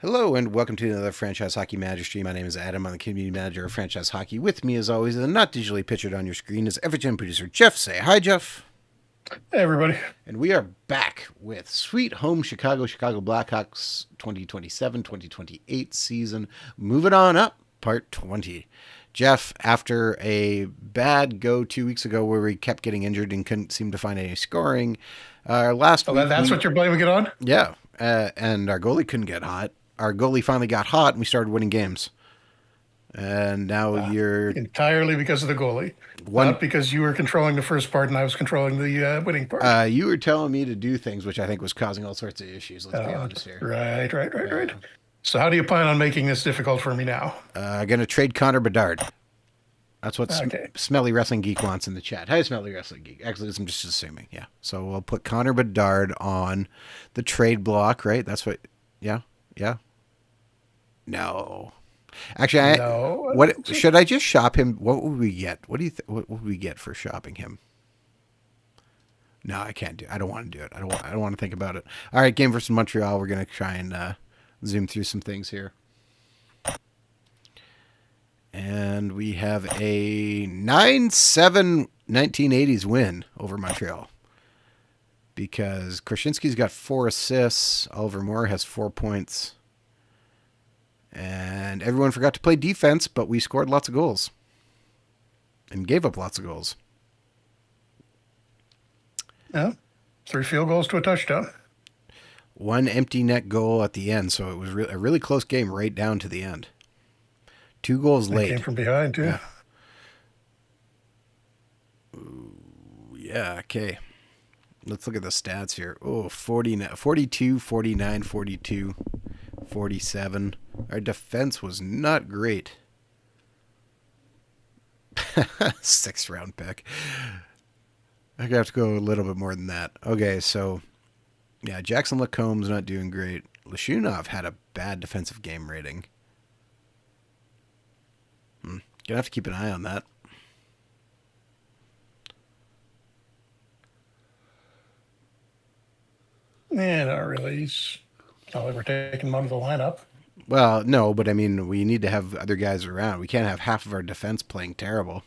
Hello and welcome to another Franchise Hockey Manager stream. My name is Adam. I'm the Community Manager of Franchise Hockey. With me, as always, and not digitally pictured on your screen, is Everton producer Jeff. Say hi, Jeff. Hey, everybody. And we are back with Sweet Home Chicago Blackhawks 2027-2028 season. Moving on up, part 20. Jeff, after a bad go 2 weeks ago where we kept getting injured and couldn't seem to find any scoring, last week... That's what you're blaming it on? Yeah, and our goalie couldn't get hot. Our goalie finally got hot and we started winning games. And now you're... Entirely because of the goalie. Not because you were controlling the first part and I was controlling the winning part. You were telling me to do things, which I think was causing all sorts of issues. Let's be honest here. Right. So how do you plan on making this difficult for me now? I'm going to trade Connor Bedard. That's what Smelly Wrestling Geek wants in the chat. Hi, Smelly Wrestling Geek. Actually, I'm just assuming. Yeah. So we'll put Connor Bedard on the trade block, right? That's what... Yeah. No. Actually, what should I just shop him? What would we get? What do you what would we get for shopping him? No, I can't do it. I don't want to do it. I don't want to think about it. All right, game versus Montreal. We're going to try and zoom through some things here. And we have a 9-7 1980s win over Montreal. Because Krasinski's got 4 assists. Oliver Moore has 4 points. And everyone forgot to play defense, but we scored lots of goals. And gave up lots of goals. Yeah. 3 field goals to a touchdown. 1 empty net goal at the end, so it was a really close game right down to the end. 2 goals late. Came from behind, too. Yeah. Ooh, yeah, okay. Let's look at the stats here. Oh, 42, 49, 42, 47. Our defense was not great. 6th round pick. I'm going to have to go a little bit more than that. Okay, so, yeah, Jackson Lacomb's not doing great. Lashunov had a bad defensive game rating. Gonna have to keep an eye on that. Yeah, not really. He's not like we're taking him out of the lineup. Well, no, but I mean, we need to have other guys around. We can't have half of our defense playing terrible.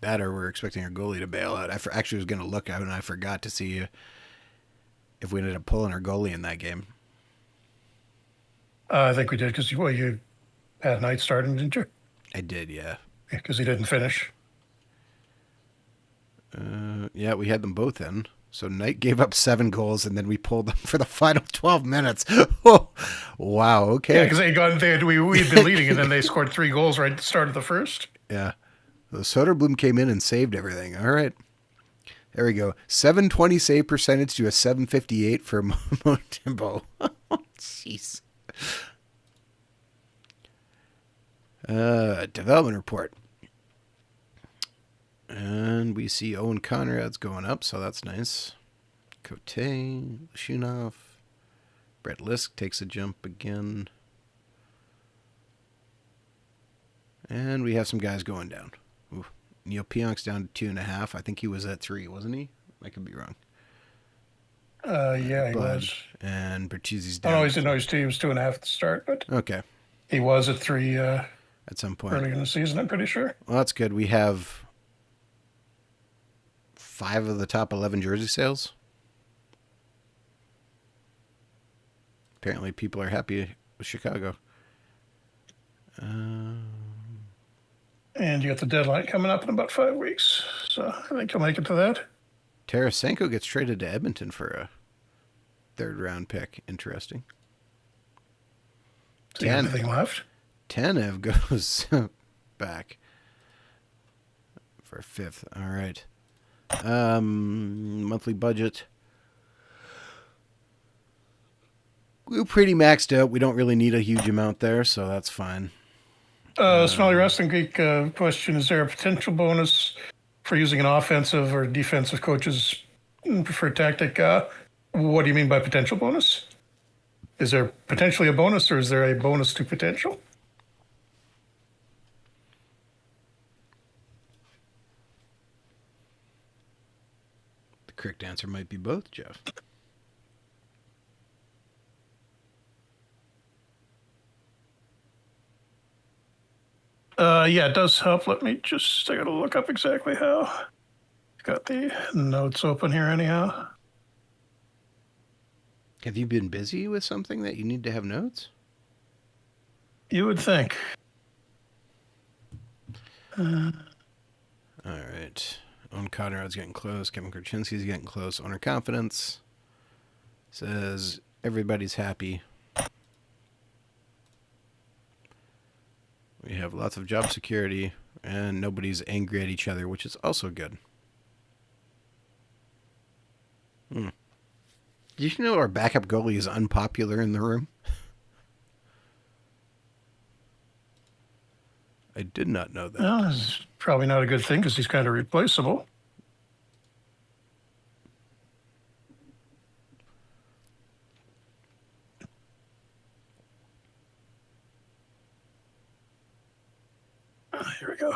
That or we're expecting our goalie to bail out. I actually was going to look out and I forgot to see if we ended up pulling our goalie in that game. I think we did because you had Knight starting, didn't you? I did, yeah. Because he didn't finish. Yeah, we had them both in. So Knight gave up 7 goals, and then we pulled them for the final 12 minutes. Oh, wow, okay. Yeah, because we'd been leading, and then they scored 3 goals right at the start of the first. Yeah. The Soderblom came in and saved everything. All right. There we go. 720 save percentage to a 758 for Montembeault. Jeez. Development report. And we see Owen Conrad's going up, so that's nice. Cote, Lashunov. Brett Lisk takes a jump again. And we have some guys going down. Ooh. Neil Pionk's down to 2.5. I think he was at 3, wasn't he? I could be wrong. Yeah, he was. And Bertuzzi's down. Oh, no, he was 2.5 at the start, but okay. He was at 3 at some point early in the season, I'm pretty sure. Well, that's good. We have 5 of the top 11 jersey sales. Apparently, people are happy with Chicago. And you got the deadline coming up in about 5 weeks, so I think you'll make it to that. Tarasenko gets traded to Edmonton for a 3rd round pick. Interesting. So you have anything left? Tanev goes back for 5th. All right. Monthly budget. We're pretty maxed out. We don't really need a huge amount there, so that's fine. Smelly Wrestling Geek question: is there a potential bonus for using an offensive or defensive coach's preferred tactic? What do you mean by potential bonus? Is there potentially a bonus, or is there a bonus to potential? correct answer might be both, Jeff. Yeah, it does help. Let me just, I gotta look up exactly how. Got the notes open here anyhow. Have you been busy with something that you need to have notes? You would think. All right. Owen Conrad's getting close. Kevin Korchinski's getting close. Owner confidence says everybody's happy. We have lots of job security, and nobody's angry at each other, which is also good. Did you know our backup goalie is unpopular in the room? I did not know that. Well, it's probably not a good thing because he's kind of replaceable. Here we go.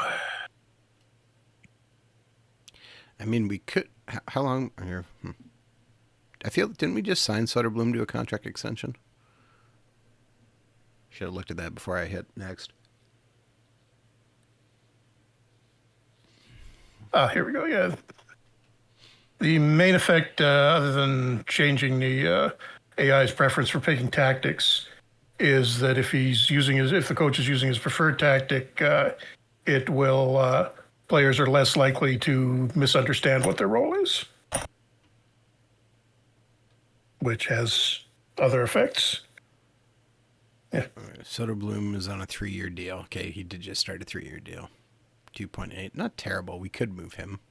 I mean, we could. How long? Here. I feel. Didn't we just sign Soderblom to a contract extension? Should have looked at that before I hit next. Here we go. Yeah. The main effect, other than changing the AI's preference for picking tactics, is that if the coach is using his preferred tactic, it will players are less likely to misunderstand what their role is, which has other effects. Yeah. Soderblom is on a 3-year deal. Okay, he did just start a 3-year deal. 2.8. Not terrible. We could move him.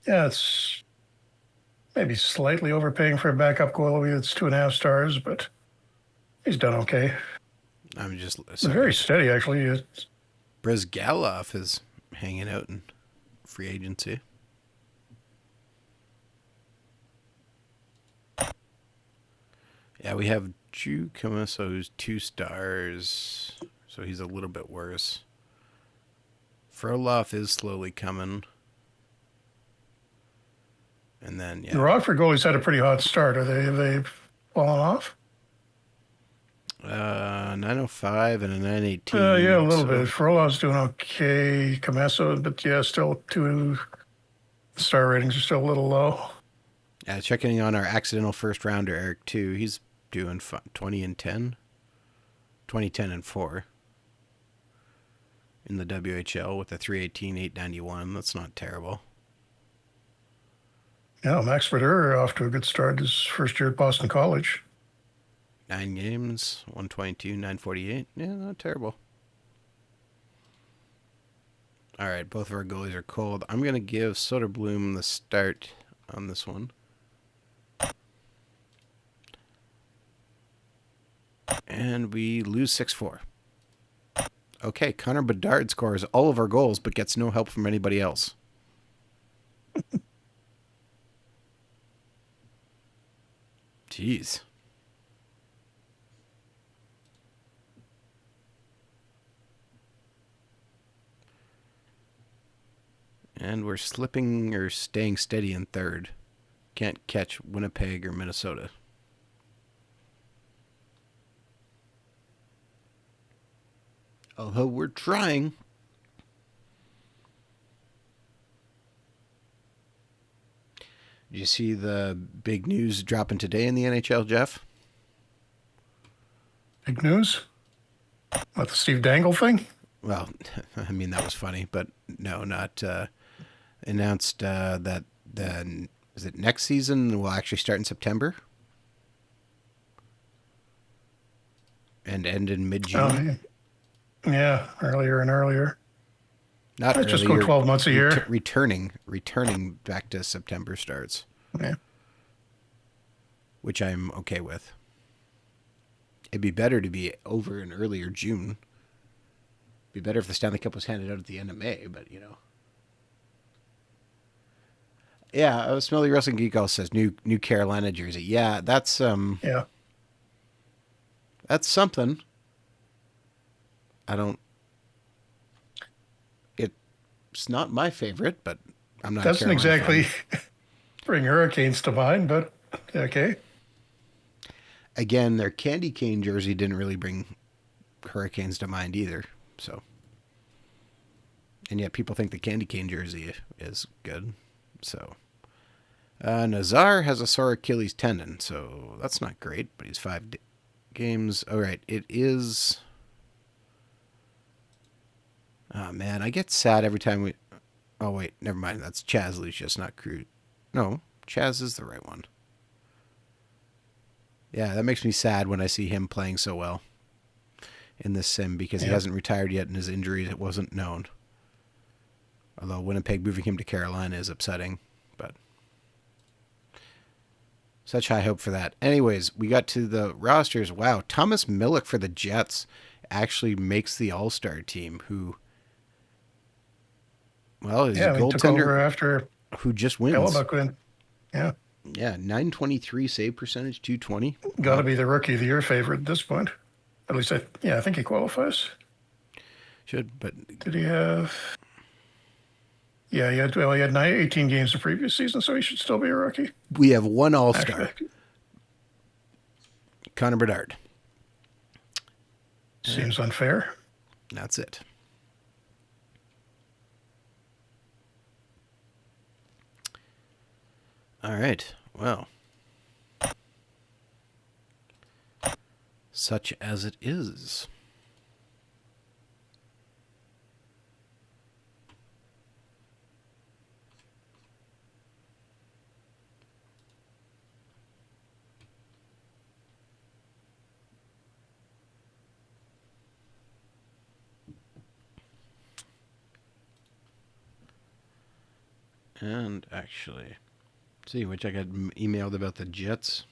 Yeah, it's maybe slightly overpaying for a backup goalie that's 2.5 stars, but he's done okay. I'm just very steady, actually. Brizgalov is hanging out in free agency. Yeah, we have Drew Comiso, who's 2 stars, so he's a little bit worse. Frolov is slowly coming. And then, yeah. The Rockford goalies had a pretty hot start. Have they fallen off? 905 and a 918. Yeah, a little bit. Frolov's doing okay. Comesso, but yeah, still 2 star ratings are still a little low. Yeah, checking on our accidental first rounder, Eric, too. He's doing 20 and 10. 2010 and 4 in the WHL with a 318, 891. That's not terrible. Yeah, Max Verder off to a good start his first year at Boston College. 9 games, 122, 948. Yeah, not terrible. All right, both of our goalies are cold. I'm going to give Soderblom the start on this one. And we lose 6-4. Okay, Connor Bedard scores all of our goals but gets no help from anybody else. Jeez. And we're slipping or staying steady in third. Can't catch Winnipeg or Minnesota. Although we're trying. Did you see the big news dropping today in the NHL, Jeff? Big news? What, the Steve Dangle thing? Well, I mean, that was funny, but no, not announced that is it next season will actually start in September and end in mid-June. Yeah, earlier and earlier. Not Let's just go 12 months a year. Returning back to September starts. Yeah. Which I'm okay with. It'd be better to be over in earlier June. It'd be better if the Stanley Cup was handed out at the end of May, but you know. Yeah, Smelly Wrestling Geek also says new Carolina jersey. Yeah, that's that's something. It's not my favorite, but I'm not a Doesn't Carolina exactly fan. bring Hurricanes to mind, but okay. Again, their candy cane jersey didn't really bring Hurricanes to mind either. So, and yet people think the candy cane jersey is good. So, Nazar has a sore Achilles tendon, so that's not great. But he's 5 games. All right, it is. Oh man, I get sad every time we. Oh wait, never mind. That's Chaz Lucius, not Cruz. No, Chaz is the right one. Yeah, that makes me sad when I see him playing so well in this sim because he hasn't retired yet and his injury wasn't known. Although Winnipeg moving him to Carolina is upsetting, but such high hope for that. Anyways, we got to the rosters. Wow, Thomas Milic for the Jets actually makes the All-Star team, who, well, is a took over goaltender after who just wins. Hellebuck win. Yeah. Yeah, 923 save percentage, 220. Got to be the Rookie of the Year favorite at this point. At least, I think he qualifies. Should, but Did he have... Yeah, he had 18 games the previous season, so he should still be a rookie. We have one All-Star. Connor Bedard. Seems unfair. That's it. All right. Well, such as it is. And actually, see, which I got emailed about the Jets.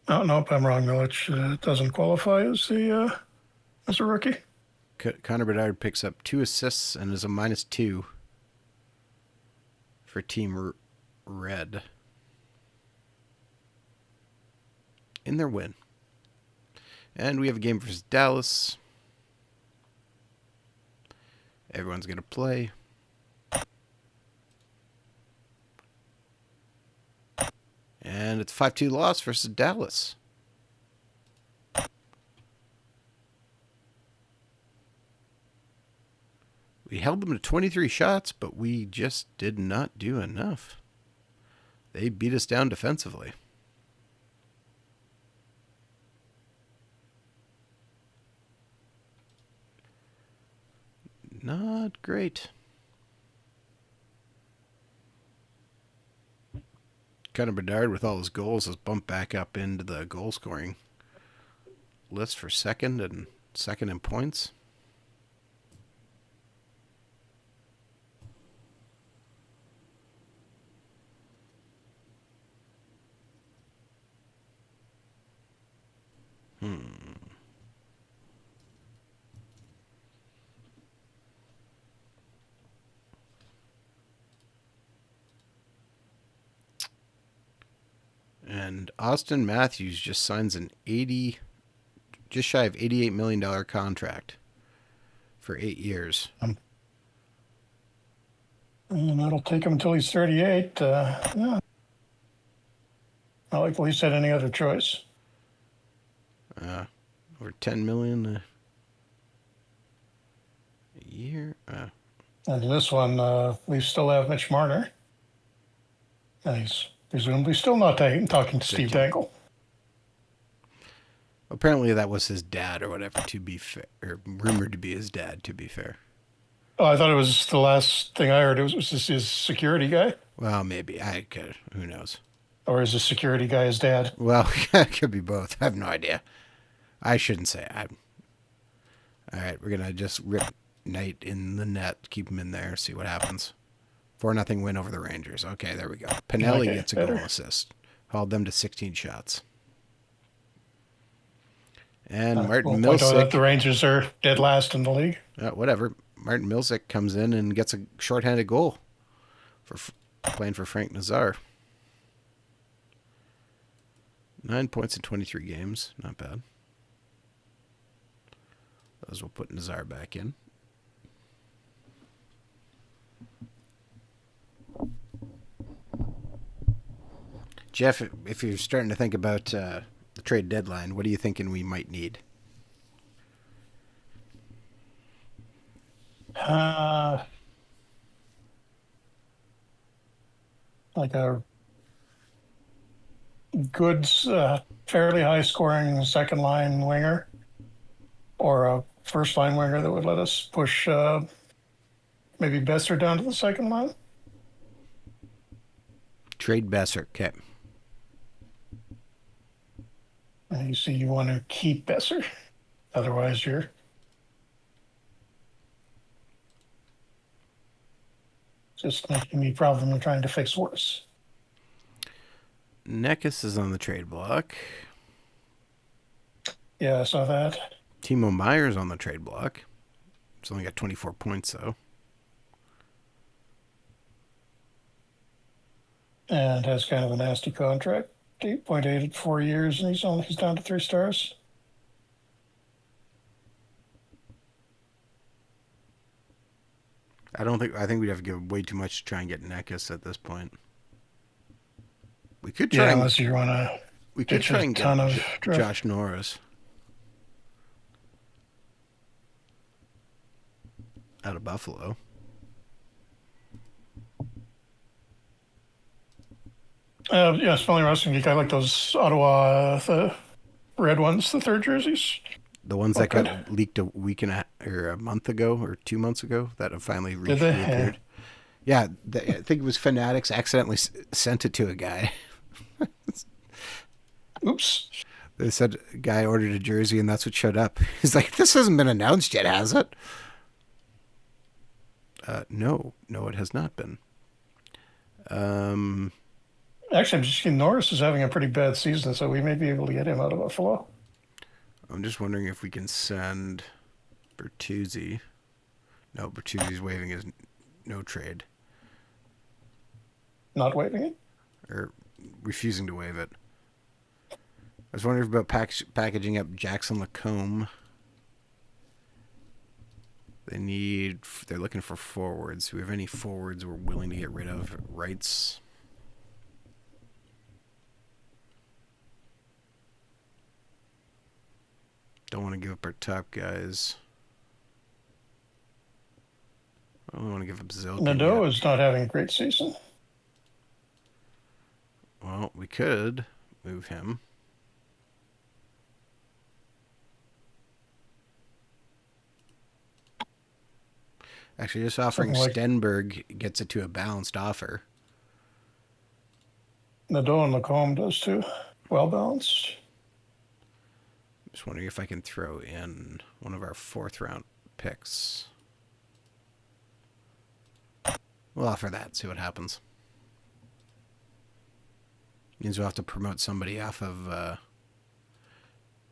Oh, nope, I'm wrong. Milic doesn't qualify as a rookie. Connor Bedard picks up 2 assists and is a -2 for Team Red in their win. And we have a game versus Dallas. Everyone's going to play. And it's a 5-2 loss versus Dallas. We held them to 23 shots, but we just did not do enough. They beat us down defensively. Not great. Connor Bedard, with all his goals, has bumped back up into the goal scoring list for second in points. And Austin Matthews just signs an just shy of $88 million contract for 8 years. And that'll take him until he's 38. Yeah. Not like the Leafs had any other choice. Over $10 million a year. And this one, we still have Mitch Marner. And he's presumably still not talking to Steve Dangle. Apparently that was his dad or whatever, to be fair. Or rumored to be his dad, to be fair. Oh, I thought it was the last thing I heard. It was this his security guy? Well, maybe. Who knows? Or is the security guy his dad? Well, it could be both. I have no idea. I shouldn't say. All right, we're going to just rip Knight in the net, keep him in there, see what happens. 4-0 win over the Rangers. Okay, there we go. Pinelli gets a goal assist. Hauled them to 16 shots. And Martin Milsick. The Rangers are dead last in the league. Whatever. Martin Milsick comes in and gets a shorthanded goal for playing for Frank Nazar. 9 points in 23 games. Not bad. Those will put Nazar back in. Jeff, if you're starting to think about the trade deadline, what are you thinking we might need? Like a good, fairly high scoring second line winger or a first line winger that would let us push maybe Besser down to the second line. Trade Besser. Okay. And you see, you want to keep Besser. Otherwise, you're just making me problem and trying to fix worse. Nekis is on the trade block. Yeah, I saw that. Timo Meyer's on the trade block. He's only got 24 points, though. And has kind of a nasty contract. 8.8 at 4 years, and he's down to 3 stars. I think we'd have to give way too much to try and get Nekis at this point. We could try. Yeah, unless you want to. We could try and get Josh Norris out of Buffalo. Yeah, Smelly Wrestling Geek. I like those Ottawa, the red ones, the third jerseys. The ones that got leaked a week or a month ago or 2 months ago that have finally reappeared. Yeah, I think it was Fanatics accidentally sent it to a guy. Oops. They said a guy ordered a jersey and that's what showed up. He's like, this hasn't been announced yet, has it? No, it has not been. Actually, I'm just seeing Norris is having a pretty bad season, so we may be able to get him out of Buffalo. I'm just wondering if we can send Bertuzzi. No, Bertuzzi's waiving his no trade. Not waiving it? Or refusing to waive it. I was wondering about packaging up Jackson Lacombe. They're looking for forwards. Do we have any forwards we're willing to get rid of? Rights. Don't want to give up our top guys. I don't want to give up Zilkin. Nadeau is not having a great season. Well, we could move him. Actually, just offering Stenberg gets it to a balanced offer. Nadeau and Lacombe does too. Well balanced. Just wondering if I can throw in one of our 4th round picks. We'll offer that, see what happens. Means we'll have to promote somebody off of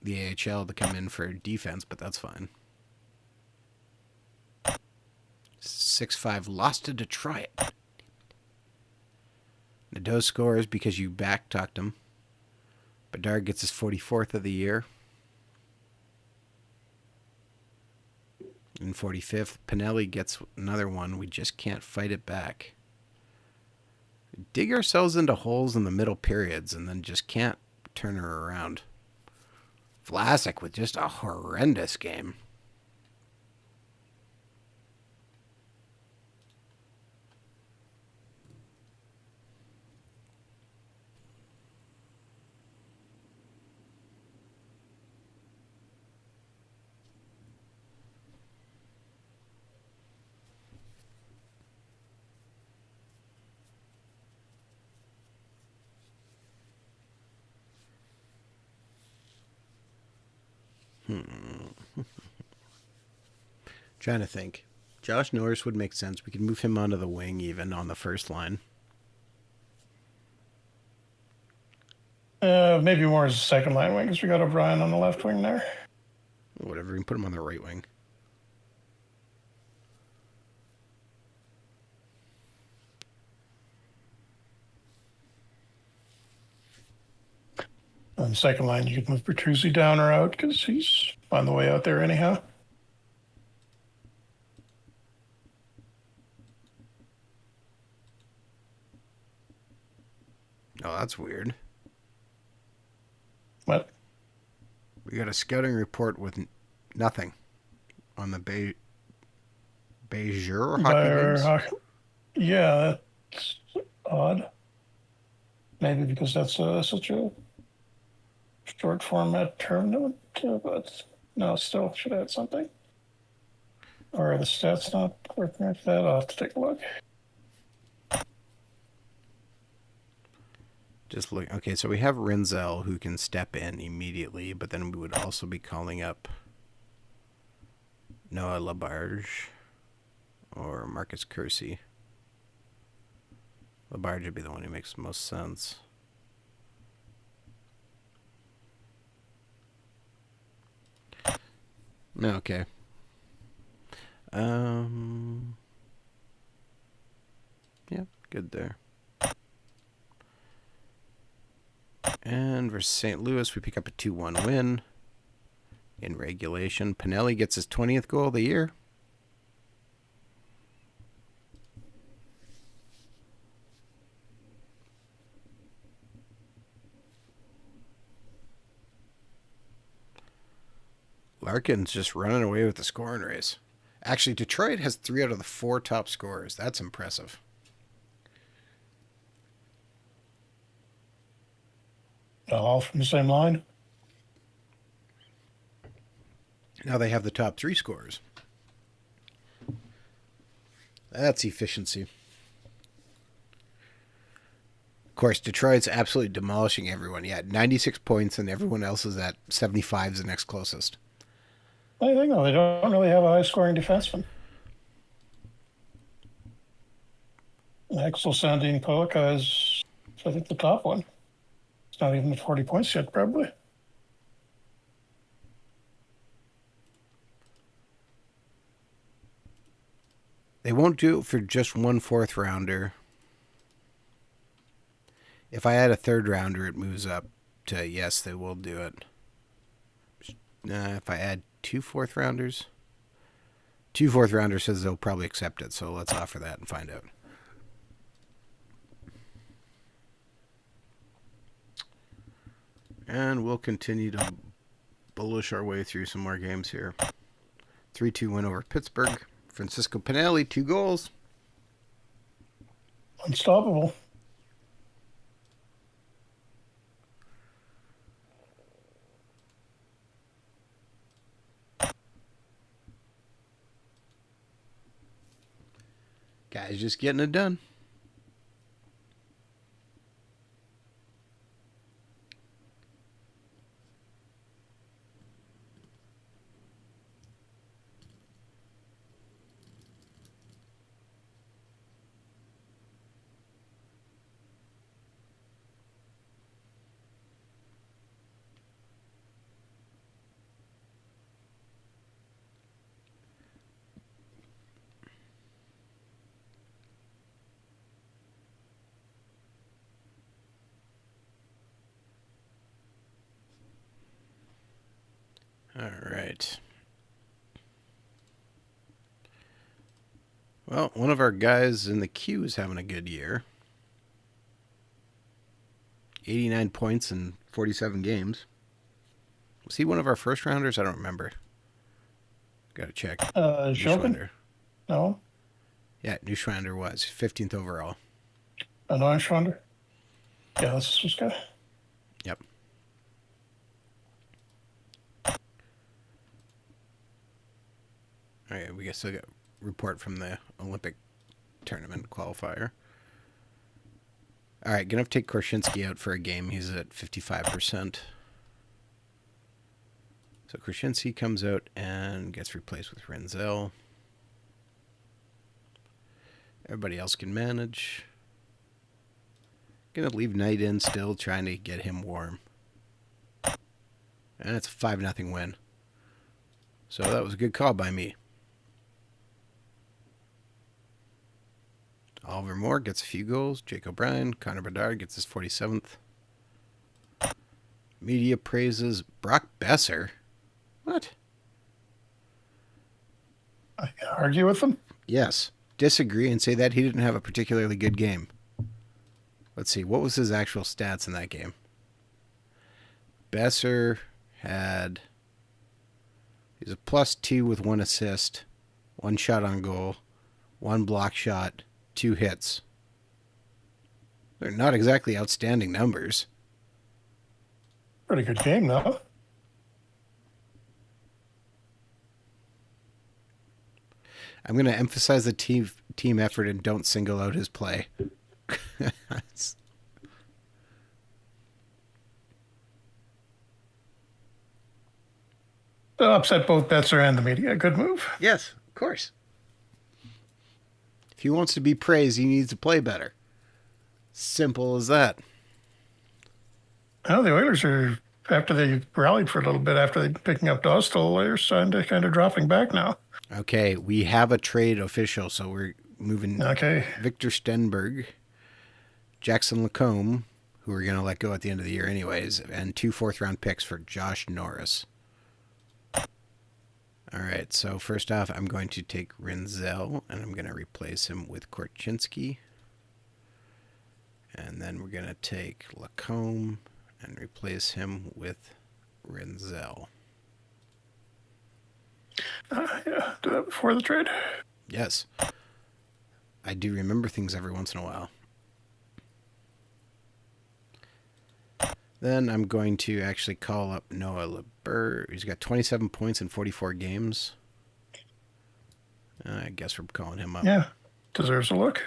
the AHL to come in for defense, but that's fine. 6-5 lost to Detroit. Nadeau scores because you back-talked him. Bedard gets his 44th of the year. In 45th, Pinelli gets another one. We just can't fight it back. We dig ourselves into holes in the middle periods and then just can't turn her around. Vlasic with just a horrendous game. Trying to think. Josh Norris would make sense. We could move him onto the wing even on the first line. Maybe more as a second line wing because we got O'Brien on the left wing there. Whatever, we can put him on the right wing. On the second line, you could move Bertuzzi down or out because he's on the way out there anyhow. Oh, that's weird. What? We got a scouting report with nothing on the Bejur hockey leagues. Yeah, that's odd. Maybe because that's such a short format term, but no, still should add something. Or are the stats not working after that? I'll have to take a look. Just look. Okay, so we have Renzel who can step in immediately, but then we would also be calling up Noah Labarge or Marcus Kersey. Labarge would be the one who makes the most sense. Okay. Yeah, good there. And versus St. Louis, we pick up a 2-1 win in regulation. Pinelli gets his 20th goal of the year. Larkin's just running away with the scoring race. Actually, Detroit has 3 out of the 4 top scorers. That's impressive. All from the same line? Now they have the top 3 scorers. That's efficiency. Of course, Detroit's absolutely demolishing everyone. Yeah, 96 points, and everyone else is at 75 is the next closest. I think no, they don't really have a high-scoring defenseman. Axel Sandin Polka is, I think, the top one. It's not even at 40 points yet, probably. They won't do it for just one 4th rounder. If I add a 3rd rounder, it moves up to yes, they will do it. If I add 2 4th rounders, 2 4th rounders says they'll probably accept it. So let's offer that and find out. And we'll continue to bullish our way through some more games here. 3-2 win over Pittsburgh. Francisco Pinelli, 2 goals. Unstoppable. Guys just getting it done. All right. Well, one of our guys in the queue is having a good year. 89 points in 47 games. Was he one of our first rounders? I don't remember. Got to check. Shokin? No. Yeah, Neuschwander was 15th overall. An Neuschwander? Yeah, that's this guy. Yep. All right, we still got a report from the Olympic tournament qualifier. All right, gonna have to take Korshinsky out for a game. He's at 55%. So Korshinsky comes out and gets replaced with Renzel. Everybody else can manage. Gonna leave Knight in still, trying to get him warm. And it's a 5-0 win. So that was a good call by me. Oliver Moore gets a few goals. Jake O'Brien. Connor Bedard gets his 47th. Media praises Brock Besser. What? I can argue with them. Yes. Disagree and say that he didn't have a particularly good game. Let's see. What was his actual stats in that game? Besser had... He's a +2 with 1 assist, 1 shot on goal, 1 block shot, 2 hits. They're not exactly outstanding numbers. Pretty good game, though. I'm going to emphasize the team effort and don't single out his play. So upset both Betzer and the media. Good move. Yes, of course. If he wants to be praised, he needs to play better. Simple as that. Well, the Oilers are, after they rallied for a little bit after they picking up Dostal, they're kind of dropping back now. Okay, we have a trade official, so we're moving Victor Stenberg, Jackson Lacombe, who we're going to let go at the end of the year anyways, and 2 fourth-round picks for Josh Norris. All right, so first off, I'm going to take Rinzel, and I'm going to replace him with Korchinski. And then we're going to take Lacombe and replace him with Rinzel. Yeah, do that before the trade. Yes. I do remember things every once in a while. Then I'm going to actually call up Noah LeBeur. He's got 27 points in 44 games. I guess we're calling him up. Yeah, deserves a look.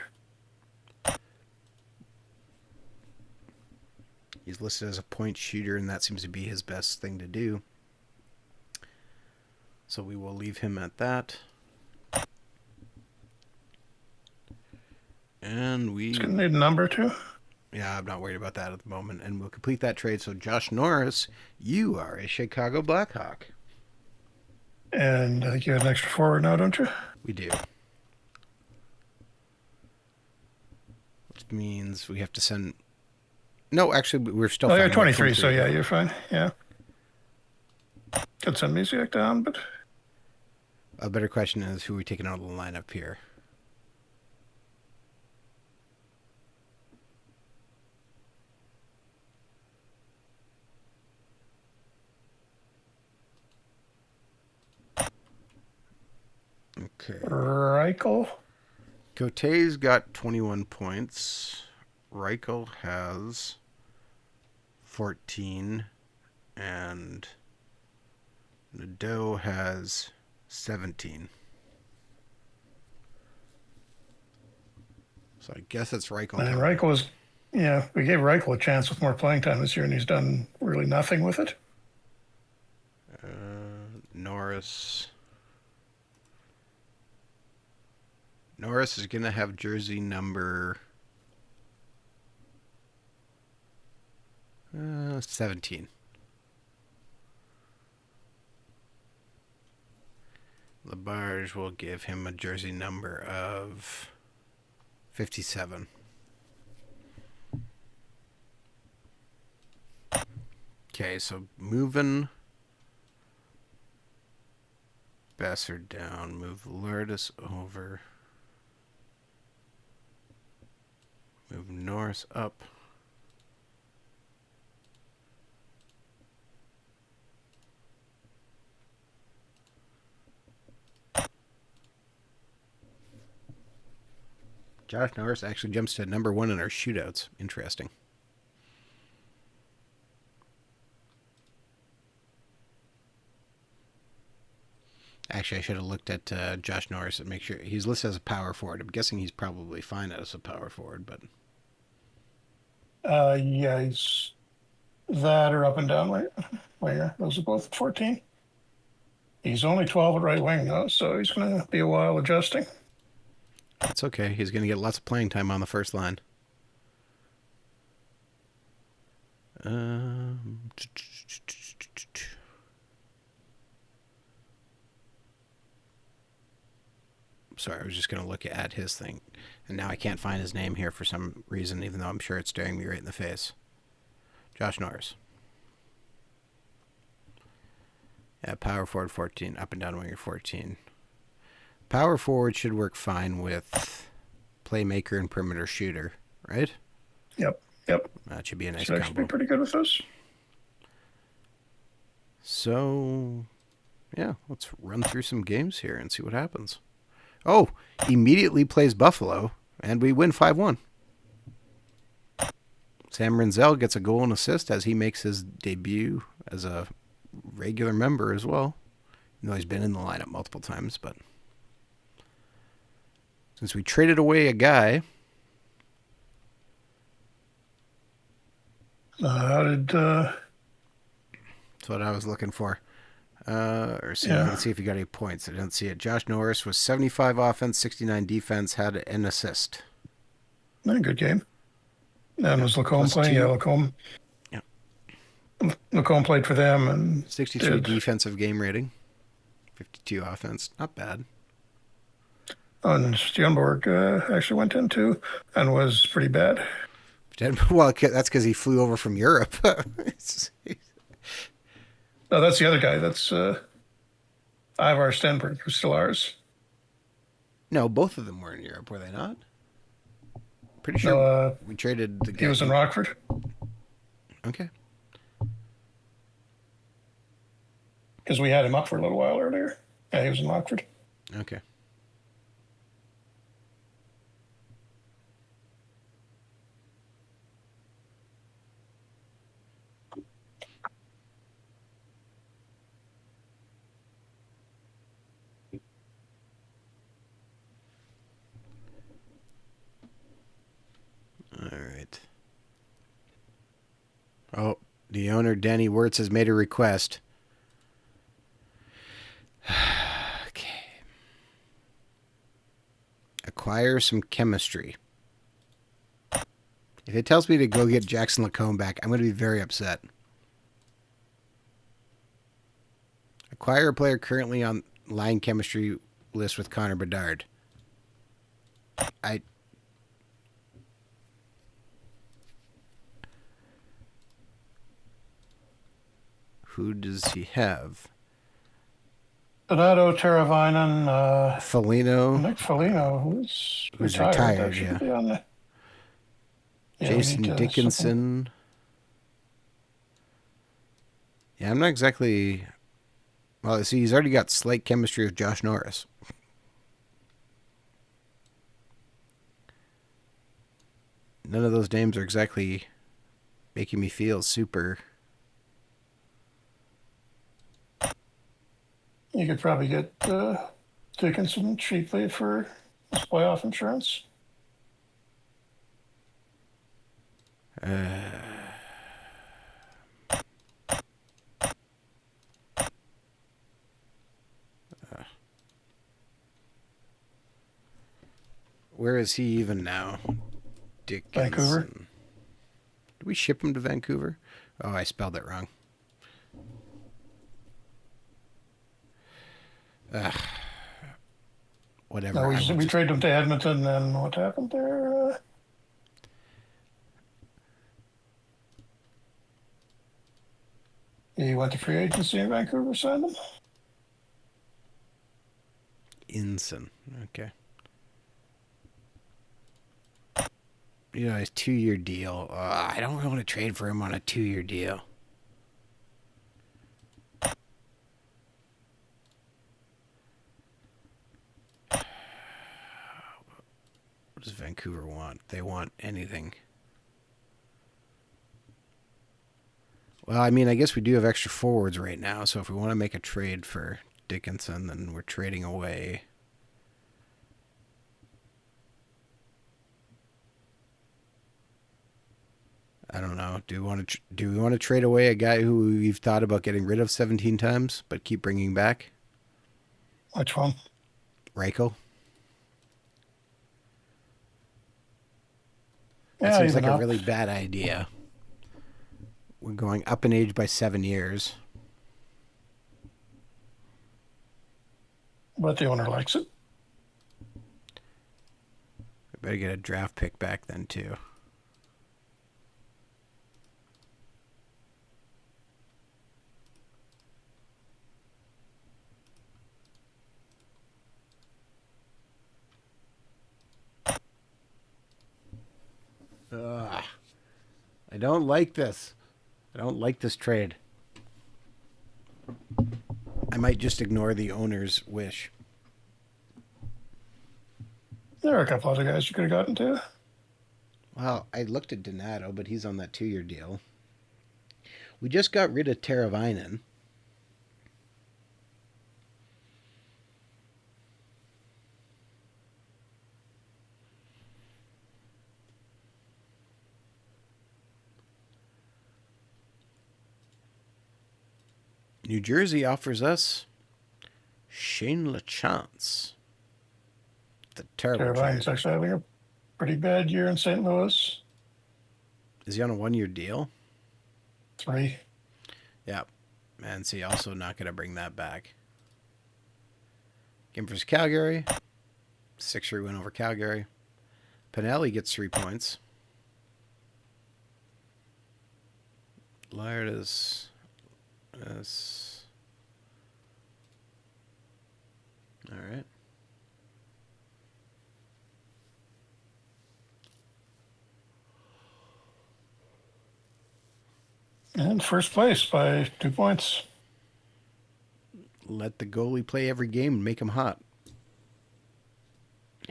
He's listed as a point shooter, and that seems to be his best thing to do. So we will leave him at that. And He's going to need a number, too. Yeah, I'm not worried about that at the moment. And we'll complete that trade. So, Josh Norris, you are a Chicago Blackhawk. And I think you had an extra forward now, don't you? We do. Which means we have to send... No, actually, we're still... Oh, you're 23, so yeah, you're fine. Yeah. Could send Musiak down, but... A better question is who are we taking out of the lineup here? Okay. Reichel. Cote's got 21 points. Reichel has 14. And Nadeau has 17. So I guess it's Reichel. And Reichel was... Yeah, we gave Reichel a chance with more playing time this year, and he's done really nothing with it. Norris is going to have jersey number 17. Labarge will give him a jersey number of 57. Okay, so moving Besser down, move Lourdes over, move Norris up. Josh Norris actually jumps to number 1 in our shootouts. Interesting. Actually, I should have looked at Josh Norris and make sure he's listed as a power forward. I'm guessing he's probably fine as a power forward, but yeah, he's that or up and down winger. Those are both at 14. He's only 12 at right wing though, so he's going to be a while adjusting. That's okay. He's going to get lots of playing time on the first line. Sorry, I was just going to look at his thing. And now I can't find his name here for some reason, even though I'm sure it's staring me right in the face. Josh Norris. Yeah, power forward 14, up and down winger 14. Power forward should work fine with playmaker and perimeter shooter, right? Yep. Yep. That should be a nice Should actually be combo. pretty good with this. So, yeah, let's run through some games here and see what happens. Oh, immediately plays Buffalo, and we win 5-1. Sam Renzel gets a goal and assist as he makes his debut as a regular member as well. You know, he's been in the lineup multiple times, but since we traded away a guy, How did? that's what I was looking for. Or see, Yeah, let's see if you got any points. I didn't see it. Josh Norris was 75 offense, 69 defense, had an assist. not a good game. And was Lacombe playing? +2. Yeah, Lacombe. Yeah. Lacombe played for them and 63 did. defensive game rating, 52 offense. Not bad. And Stjernborg actually went in too and was pretty bad. Well, that's because he flew over from Europe. No, that's the other guy. That's Ivar Stenberg, who's still ours. No, both of them were in Europe, were they not? Pretty No, sure we traded the guy. he was in Rockford. Okay. Because we had him up for a little while earlier. Yeah, he was in Rockford. Okay. All right. Oh, the owner, Danny Wirtz, has made a request. Okay. Acquire some chemistry. If it tells me to go get Jackson Lacombe back, I'm going to be very upset. Acquire a player currently on line chemistry list with Connor Bedard. Who does he have? Donato Teravainen, Foligno. Nick Foligno, who's retired, Should yeah. be on the, Jason Dickinson. Yeah, I'm not exactly... Well, see, he's already got slight chemistry with Josh Norris. None of those names are exactly making me feel super... You could probably get Dickinson cheaply for his playoff insurance. Where is he even now? Dickinson. Vancouver. Did we ship him to Vancouver? Oh, I spelled it wrong. Whatever. No, we traded him to Edmonton, and what happened there? He went to free agency in Vancouver, signed him. Inson. Okay. You know, his 2-year deal. I don't really want to trade for him on a 2-year deal. What does Vancouver want? They want anything. Well, I mean, I guess we do have extra forwards right now, so if we want to make a trade for Dickinson, then we're trading away. I don't know. Do we want to trade away a guy who we've thought about getting rid of 17 times, but keep bringing back? Which one? Reichel. Yeah, That seems like even a up. really bad idea. We're going up in age by 7 years. But the owner likes it. We better get a draft pick back then, too. I don't like this. I don't like this trade. I might just ignore the owner's wish. There are a couple other guys you could have gotten to. Well, I looked at Donato, but he's on that 2-year deal. We just got rid of Teravainen. New Jersey offers us Shane LaChance. The terrible Caroline's trade. actually having a pretty bad year in St. Louis. Is he on a 1-year deal? 3. Yeah. And see, also not going to bring that back. Game versus Calgary. 6-3 win over Calgary. Pinelli gets 3 points. Laird is... All right. And first place by 2 points. Let the goalie play every game and make him hot.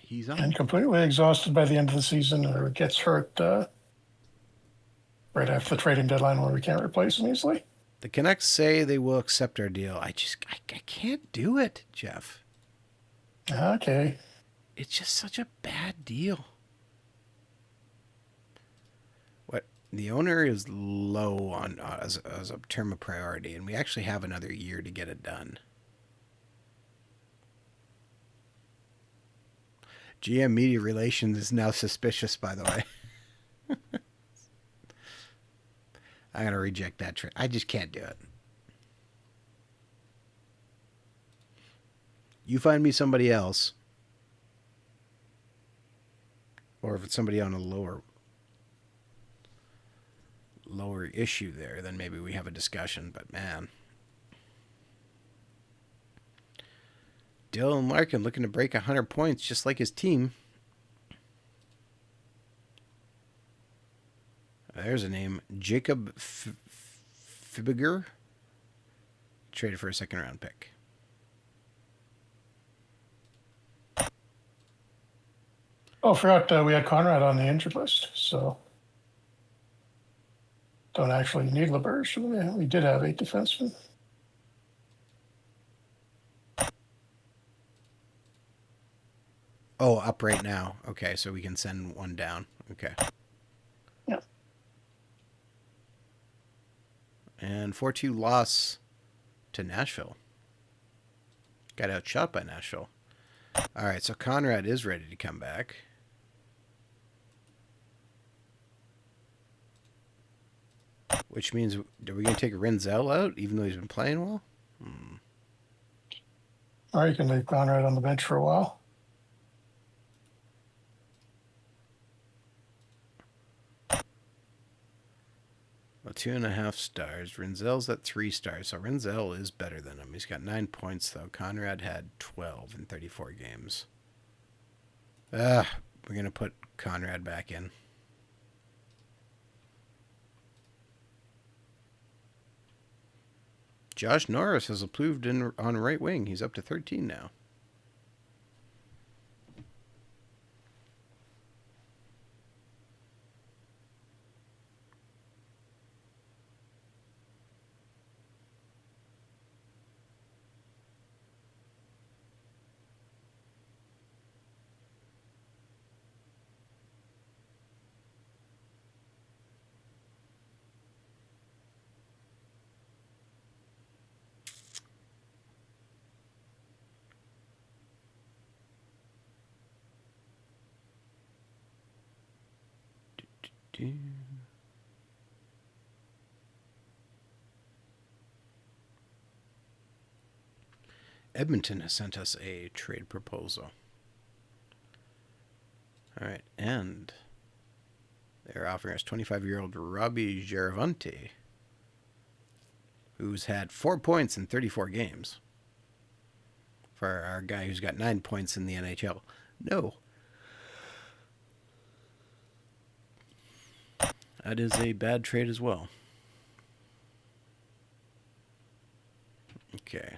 He's on. And completely exhausted by the end of the season, or gets hurt right after the trading deadline where we can't replace him easily. The Canucks say they will accept our deal. I can't do it, Jeff. Okay. It's just such a bad deal. What the owner is low on as a term of priority, and we actually have another year to get it done. GM Media Relations is now suspicious, by the way. I'm going to reject that trade. I just can't do it. You find me somebody else. Or if it's somebody on a lower issue there, then maybe we have a discussion. But man. Dylan Larkin looking to break 100 points just like his team. There's a name. Jacob Fibiger. Traded for a 2nd-round pick. Oh, I forgot we had Conrad on the injured list, so don't actually need LeBurge. We did have 8 defensemen. Oh, up right now. Okay, so we can send one down. Okay. Yeah. And 4-2 loss to Nashville. Got outshot by Nashville. All right, so Conrad is ready to come back. Which means, are we going to take Renzel out, even though he's been playing well? Or you can leave Conrad on the bench for a while. Well, 2.5 stars. Renzel's at 3 stars, so Renzel is better than him. He's got 9 points, though. Conrad had 12 in 34 games. We're going to put Conrad back in. Josh Norris has approved on right wing. He's up to 13 now. Edmonton has sent us a trade proposal. All right, and they're offering us 25-year-old Robbie Giravante, who's had 4 points in 34 games, for our guy who's got 9 points in the NHL. No. That is a bad trade as well. Okay.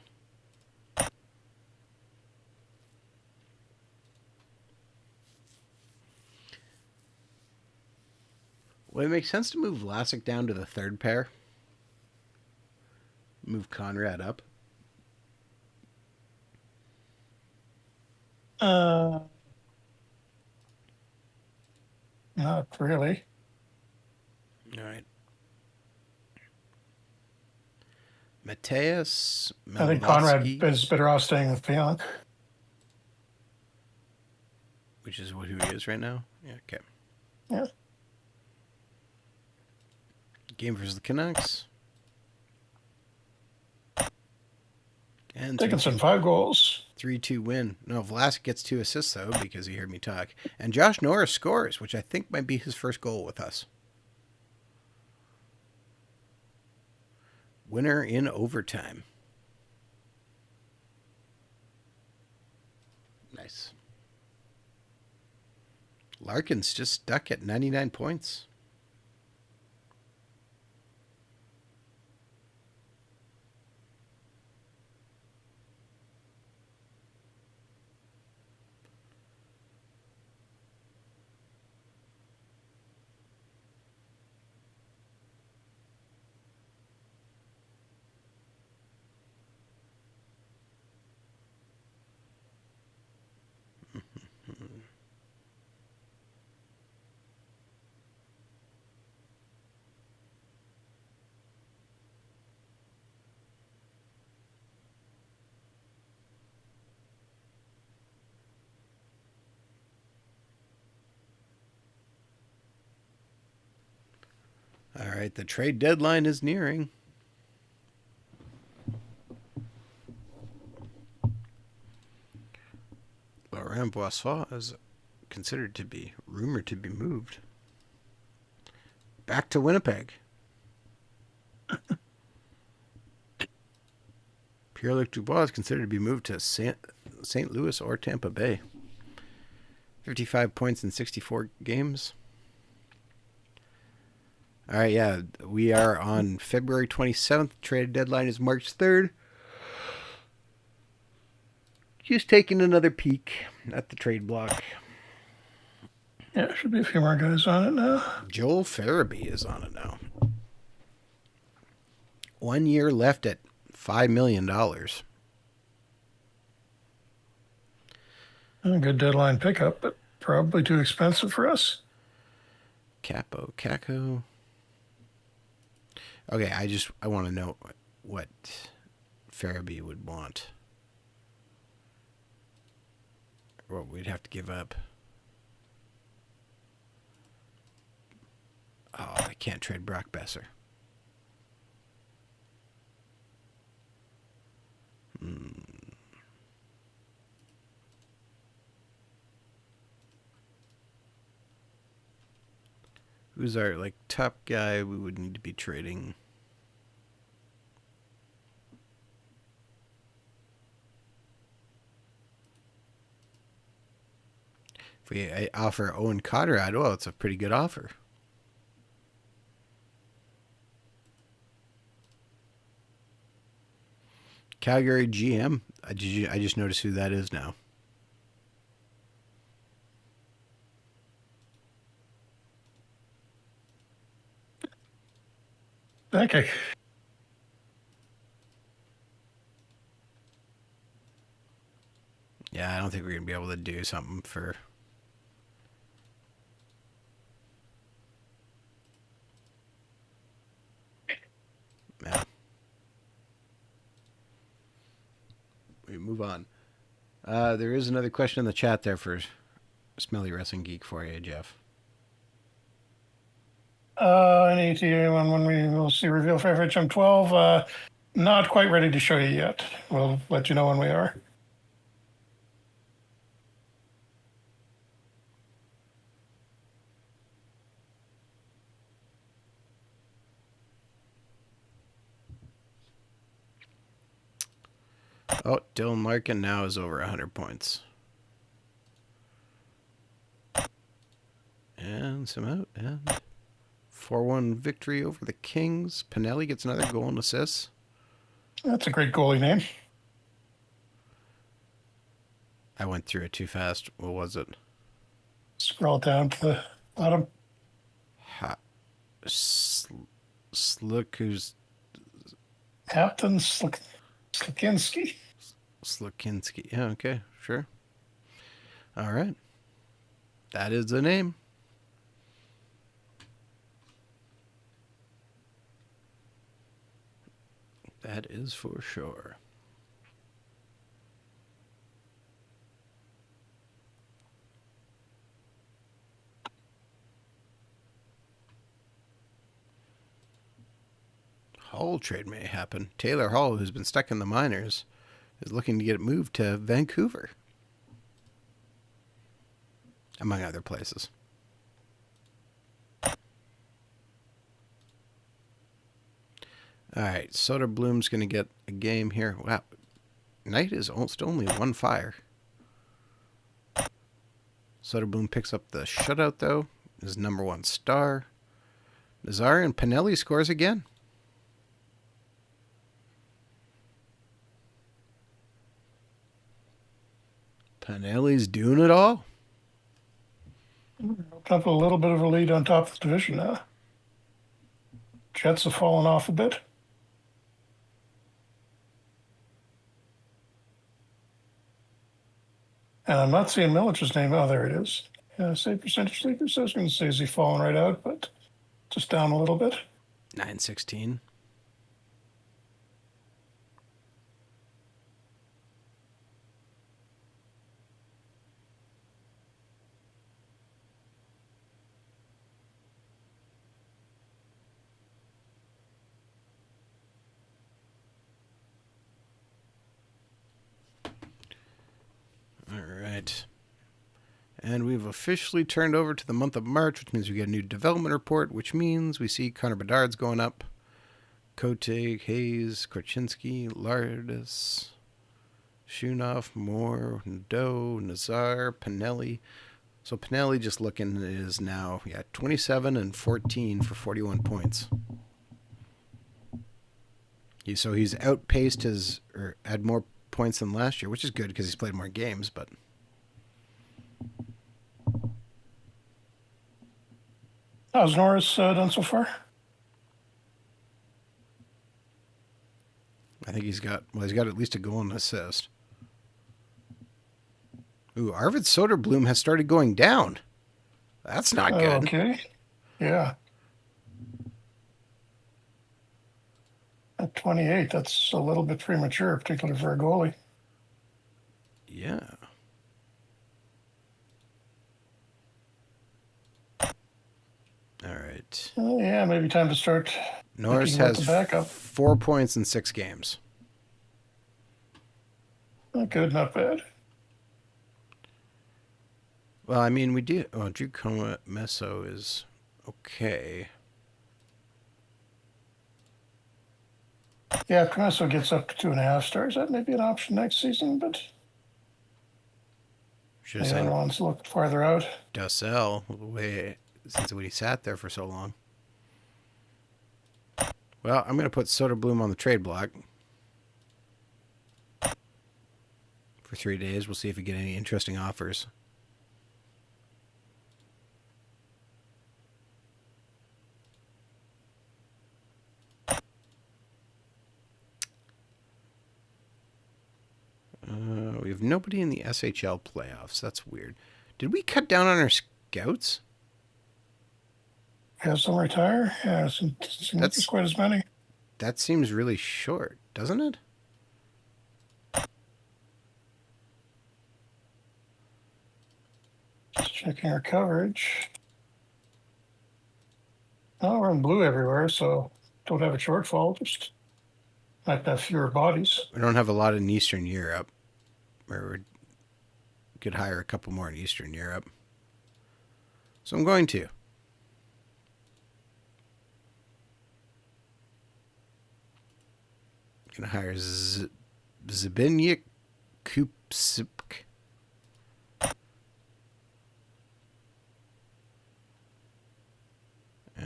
Well, it makes sense to move Vlasic down to the third pair. Move Conrad up. Not really. All right. Mateus, I think Conrad Melvotsky, is better off staying with Pionk. which is who he is right now. Yeah, okay. Yeah. Game versus the Canucks. And Dickinson, 5 goals. 3-2 win. No, Vlasic gets 2 assists, though, because he heard me talk. And Josh Norris scores, which I think might be his first goal with us. Winner in overtime. Nice. Larkin's just stuck at 99 points. All right, the trade deadline is nearing. Laurent Boissois is considered to be rumored to be moved back to Winnipeg. Pierre-Luc Dubois is considered to be moved to St. Louis or Tampa Bay. 55 points in 64 games. All right, yeah, we are on February 27th. Trade deadline is March 3rd. Just taking another peek at the trade block. Yeah, should be a few more guys on it now. Joel Farabee is on it now. 1 year left at $5 million. A good deadline pickup, but probably too expensive for us. Kako. Okay, I want to know what Farabee would want. Or what we'd have to give up. Oh, I can't trade Brock Besser. Who's our top guy we would need to be trading? If we offer Owen Conrad, well, it's a pretty good offer. Calgary GM. I just noticed who that is now. Okay. Yeah, I don't think we're going to be able to do something for... Yeah. We move on. There is another question in the chat there for Smelly Wrestling Geek for you, Jeff. Any to when we will see reveal for FHM 12. Not quite ready to show you yet. We'll let you know when we are. Oh, Dylan Larkin now is over 100 points. And some out and 4-1 victory over the Kings. Pinelli gets another goal and assists. That's a great goalie name. I went through it too fast. What was it? Scroll down to the bottom. Slukus. Captain Slikinski. Slukinski. Yeah, okay, sure. All right. That is the name. That is for sure. Hall trade may happen. Taylor Hall, who's been stuck in the minors, is looking to get it moved to Vancouver, among other places. All right, Soderblom's going to get a game here. Wow, Knight is almost only 1 fire. Soderblom picks up the shutout, though. His #1 star. Nazar and Pinelli scores again. Pinelli's doing it all. Up a little bit of a lead on top of the division now. Jets have fallen off a bit. And I'm not seeing Millich's name. Oh, there it is. Yeah, save percentage leaders. I was going to say, is he falling right out, but just down a little bit. 916. And we've officially turned over to the month of March, which means we get a new development report, which means we see Connor Bedard's going up. Cote, Hayes, Korchinski, Lardis, Shunoff, Moore, Doe, Nazar, Pinelli. So Pinelli, just looking, is now 27 and 14 for 41 points. So he's outpaced or had more points than last year, which is good because he's played more games, but... How's Norris done so far? I think he's got at least a goal and an assist. Ooh, Arvid Soderblom has started going down. That's not good. Okay. Yeah. At 28, that's a little bit premature, particularly for a goalie. Yeah. All right. Yeah, maybe time to start. Norris has 4 points in 6 games. Not good, not bad. Well, I mean, we do. Oh, Drew Meso is okay. Yeah, if Meso gets up to 2.5 stars, that may be an option next season, but the other ones look farther out. Dussel, since he sat there for so long. Well, I'm going to put Soderblom on the trade block for 3 days. We'll see if we get any interesting offers. We have nobody in the SHL playoffs. That's weird. Did we cut down on our scouts? Have some retire? Yeah, that's quite as many. That seems really short, doesn't it? Just checking our coverage. Oh, we're in blue everywhere, so don't have a shortfall. Just might have fewer bodies. We don't have a lot in Eastern Europe. Or we could hire a couple more in Eastern Europe. So I'm going to. Going to hire Zbigniew Kupczyk.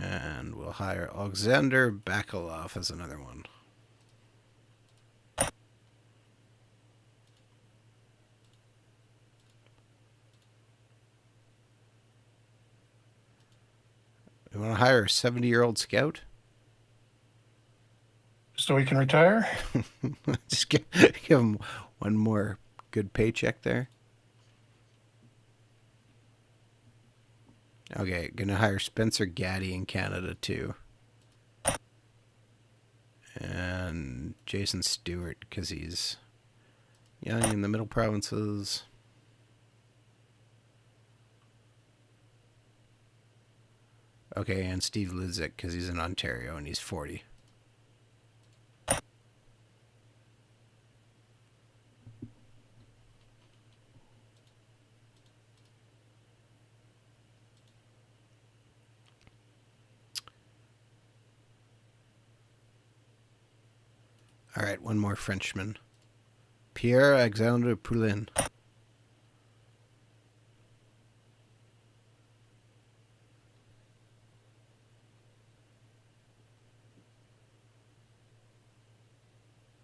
And we'll hire Alexander Bakalov as another one. We want to hire a 70-year-old scout? So he can retire? Just give him one more good paycheck there. Okay, gonna hire Spencer Gaddy in Canada too. And Jason Stewart, because he's young in the middle provinces. Okay, and Steve Lidzik, because he's in Ontario and he's 40. All right, one more Frenchman. Pierre-Alexandre Poulin.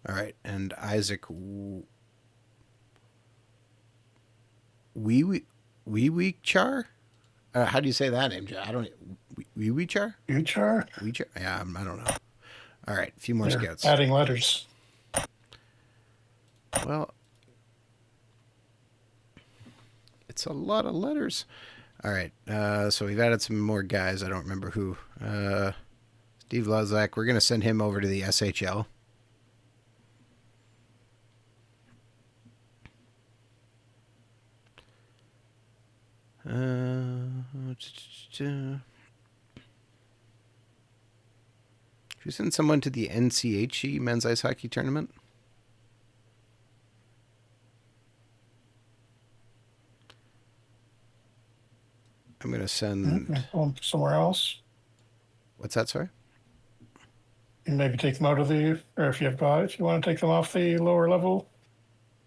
All right, and Isaac Weechar? How do you say that name, Joe? I don't. Weechar? Uchar? Weechar? Yeah, I don't know. All right, a few more They're scouts. adding letters. Well, it's a lot of letters. All right, so we've added some more guys. I don't remember who. Steve Lozak. We're going to send him over to the SHL. Should we send someone to the NCHC Men's Ice Hockey Tournament? I'm going to send... somewhere else. What's that, sorry? You maybe take them out of the, or if you want to take them off the lower level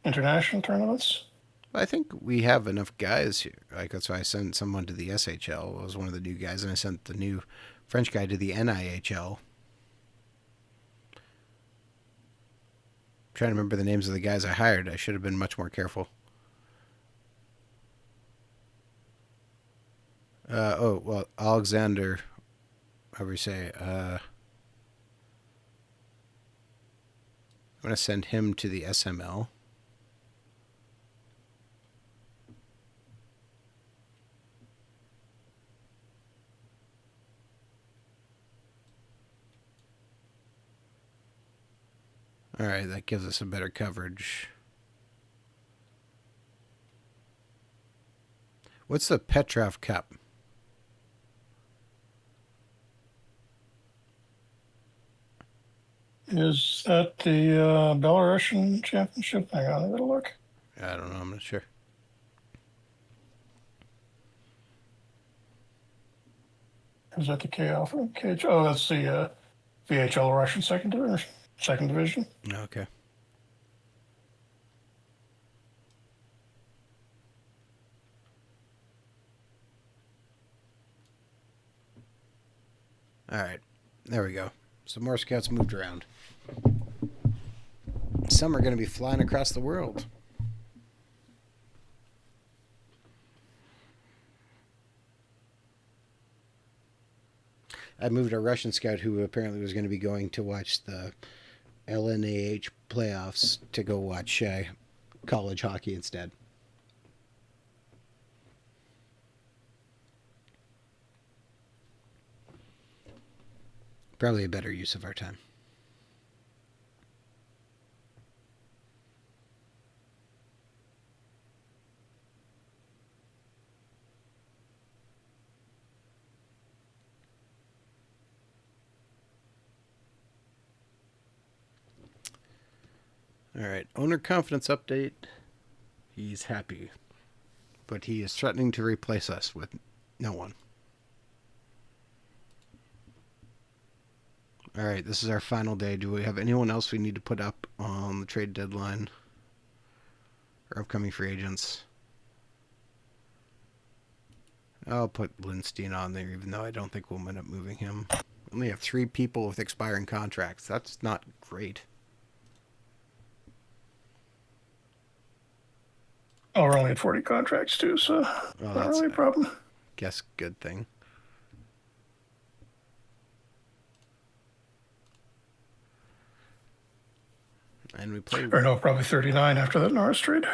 international tournaments. I think we have enough guys here. Like, that's why I sent someone to the SHL. It was one of the new guys, and I sent the new French guy to the NIHL. I'm trying to remember the names of the guys I hired. I should have been much more careful. Alexander, how do we say? I'm going to send him to the SML. All right, that gives us a better coverage. What's the Petrov Cup? Is that the Belarusian championship? Hang on, I gotta look. I don't know. I'm not sure. Is that the KHL? Oh, that's the VHL Russian second division. Okay. All right. There we go. Some more scouts moved around. Some are going to be flying across the world. I moved a Russian scout who apparently was going to be going to watch the LNAH playoffs to go watch college hockey instead. Probably a better use of our time. All right, owner confidence update. He's happy, but he is threatening to replace us with no one. All right, this is our final day. Do we have anyone else we need to put up on the trade deadline or upcoming free agents? I'll put Lindstein on there, even though I don't think we'll end up moving him. We only have 3 people with expiring contracts. That's not great. Oh, we're only at 40 contracts too, so not really a problem. Guess good thing. And we play. Or no, probably 39 after that Norris trade.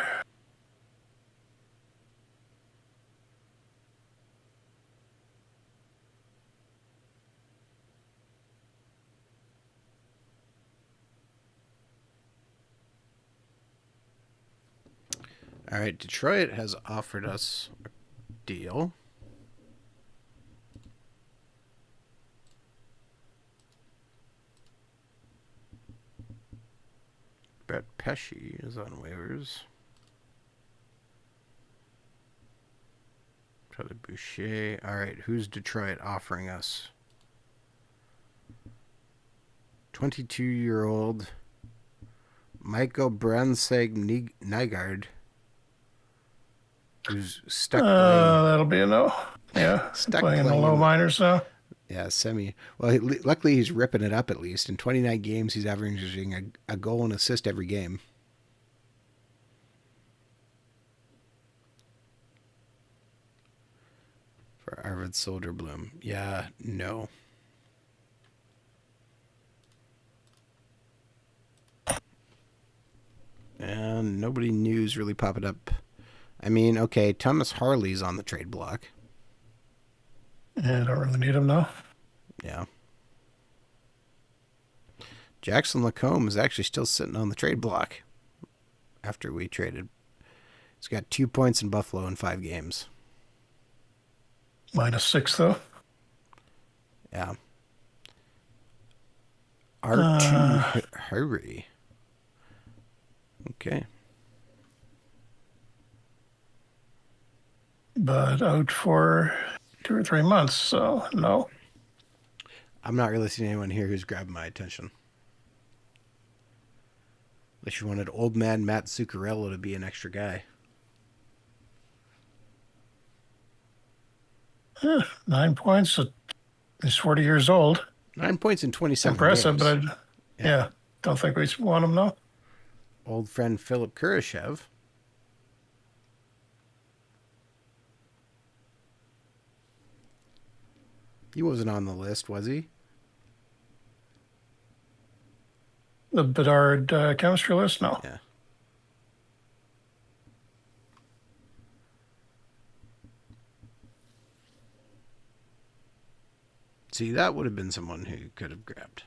All right, Detroit has offered us a deal. Brett Pesci is on waivers. Tyler Boucher. All right, who's Detroit offering us? 22-year-old Michael Branseg Nygaard, who's stuck playing. That'll be a no. Yeah, Stuck playing in the playing low in the- minors now. Yeah, semi. Well, luckily he's ripping it up at least. In 29 games, he's averaging a goal and assist every game. For Arvid Soderblom. Yeah, no. And nobody new's really popping up. I mean, okay, Thomas Harley's on the trade block. Yeah, I don't really need him now. Yeah. Jackson Lacombe is actually still sitting on the trade block after we traded. He's got 2 points in Buffalo in 5 games. -6 though. Yeah. R2 Hurry. Okay. But out for 2 or 3 months, so no. I'm not really seeing anyone here who's grabbing my attention. Unless you wanted old man Matt Zuccarello to be an extra guy. 9 points. He's 40 years old. 9 points in 27 Impressive, games. but yeah, don't think we want him now. Old friend Philip Kurashev. He wasn't on the list, was he? The Bedard chemistry list? No. Yeah. See, that would have been someone who could have grabbed.